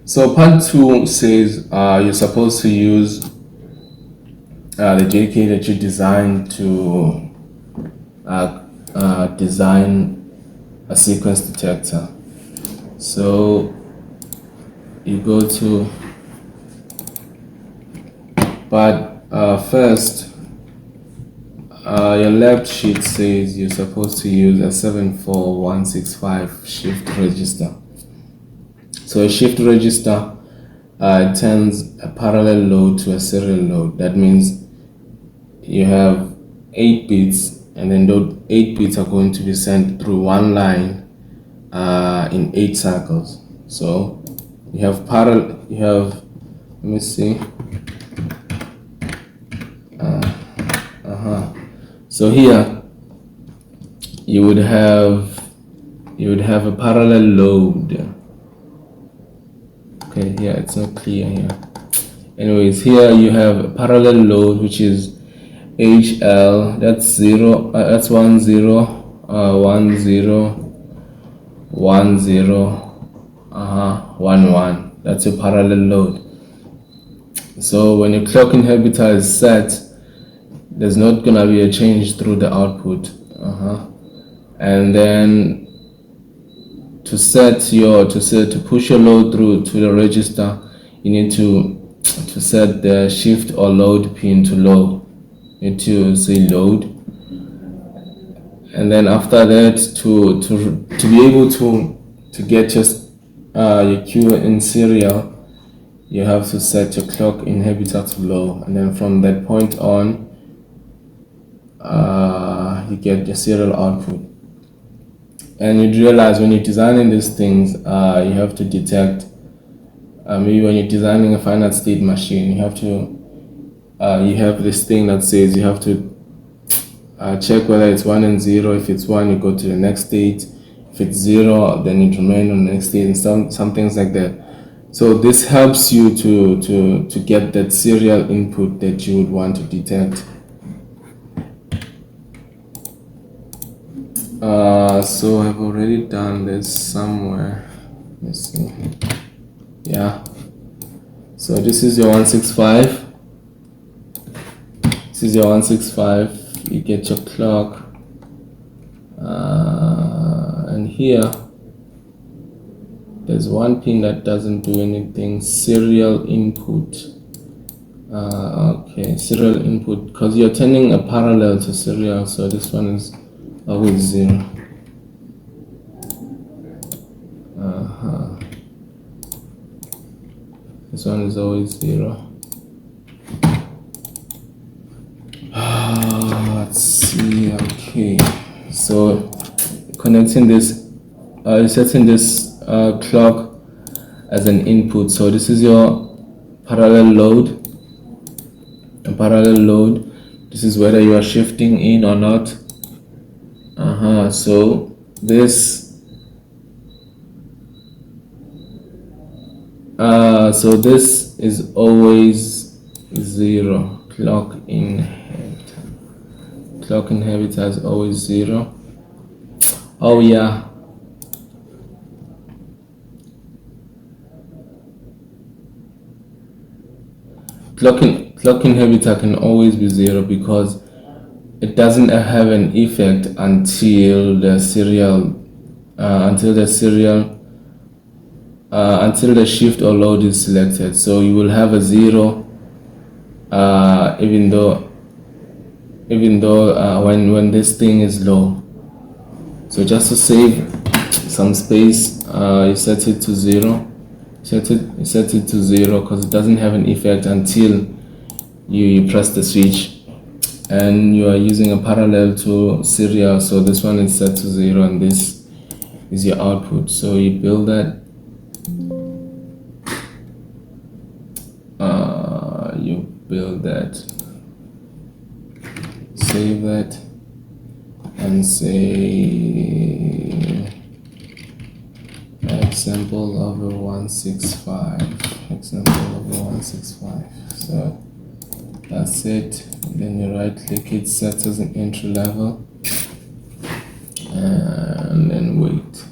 So part two says you're supposed to use the JK that you designed to design a sequence detector. So you go to, but first, your lab sheet says you're supposed to use a 74165 shift register. So a shift register turns a parallel load to a serial load. That means you have 8 bits, and then those 8 bits are going to be sent through one line in 8 cycles. So you have let me see. So here you would have a parallel load. Okay, yeah, it's not clear here. Anyways, here you have a parallel load which is HL. That's 0. That's 1 0 1 0 1 0 1 1. That's a parallel load. So when your clock inhibitor is set, there's not gonna be a change through the output. And then to push your load through to the register, you need to set the shift or load pin to low. You need to say load, and then after that, to be able to get your Q in serial, you have to set your clock inhibitor to low, and then from that point on, you get your serial output. And you realize when you're designing these things, you have to detect. Maybe when you're designing a finite state machine, you have this thing that says you have to check whether it's 1 and 0. If it's 1, you go to the next state. If it's 0, then it remains on the next state, and some things like that. So this helps you to get that serial input that you would want to detect. So I've already done this somewhere. Let's see. Yeah. So this is your 165. This is your 165. You get your clock. And here, there's one pin that doesn't do anything. Serial input. Okay, serial input, because you're turning a parallel to serial, so this one is always 0. This one is always 0. Let's see. Okay, so connecting this, setting this clock as an input. So this is your parallel load. A parallel load. This is whether you are shifting in or not. So this. So this is always 0. Clock inhibitor is always 0. Oh yeah. Clock inhibitor can always be 0 because it doesn't have an effect until the shift or load is selected. So you will have a 0 even though when this thing is low. So just to save some space, you set it to 0. Set it to 0 because it doesn't have an effect until you press the switch. And you are using a parallel to serial, so this one is set to 0 and this is your output. So you build that, save that, and say example of a 165. So that's it. Then you right click it, set as an entry level, and then wait.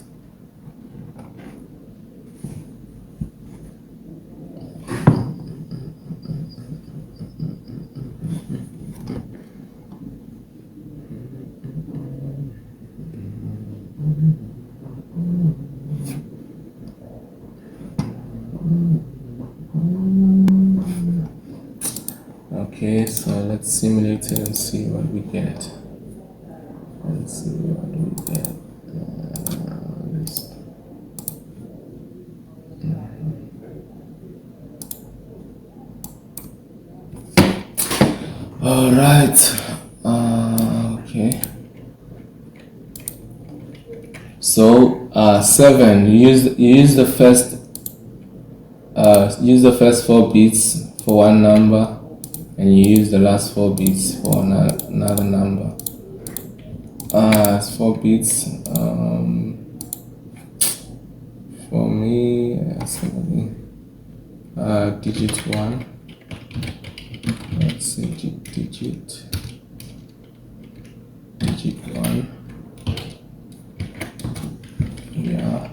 Okay, so let's simulate it and see what we get. Let's see what we get. All right. Okay. So 7. Use the first 4 bits for one number, and you use the last 4 bits for another number. 4 bits. For me, digit 1. Let's say digit 1. Yeah,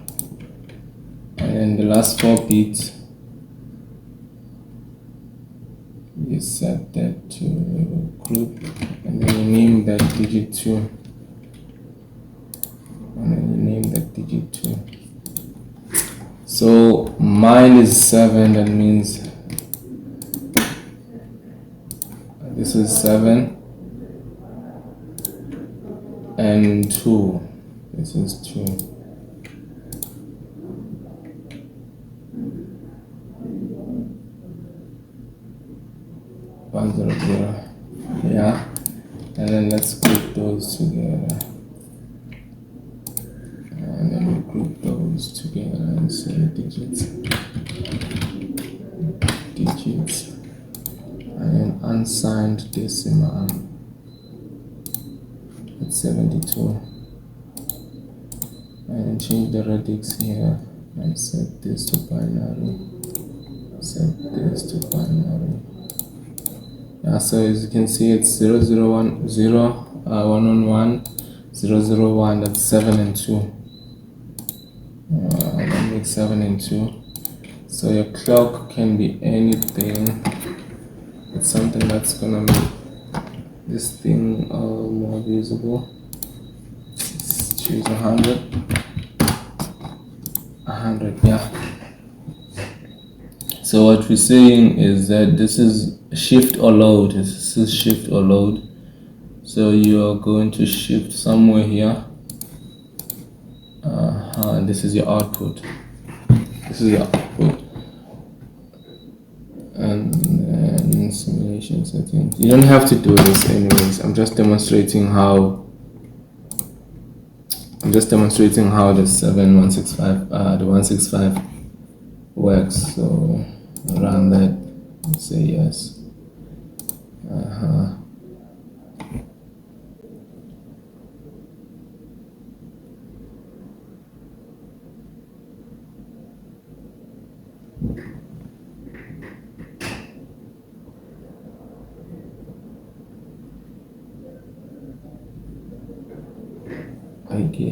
and then the last 4 bits, you set that to group, and then you name that digit 2, and then you name that digit 2. So mine is 7. That means this is 7 and 2. This is 2. One zero zero. Yeah, and then let's group those together, and then we group those together and say digits, and then unsigned decimal at 72, and change the radix here and set this to binary, set this to binary. Yeah, so as you can see, it's 0 0 1 0 1 1 1 0 0 1. That's 7 and 2. That makes 7 and 2. So your clock can be anything. It's something that's gonna make this thing more visible. Let's choose 100. 100, yeah. So what we're saying is that this is shift or load. This is shift or load. So you are going to shift somewhere here. This is your output. This is your output. And then simulation settings. You don't have to do this anyways. I'm just demonstrating how the 165 works. So run that and say yes. Okay.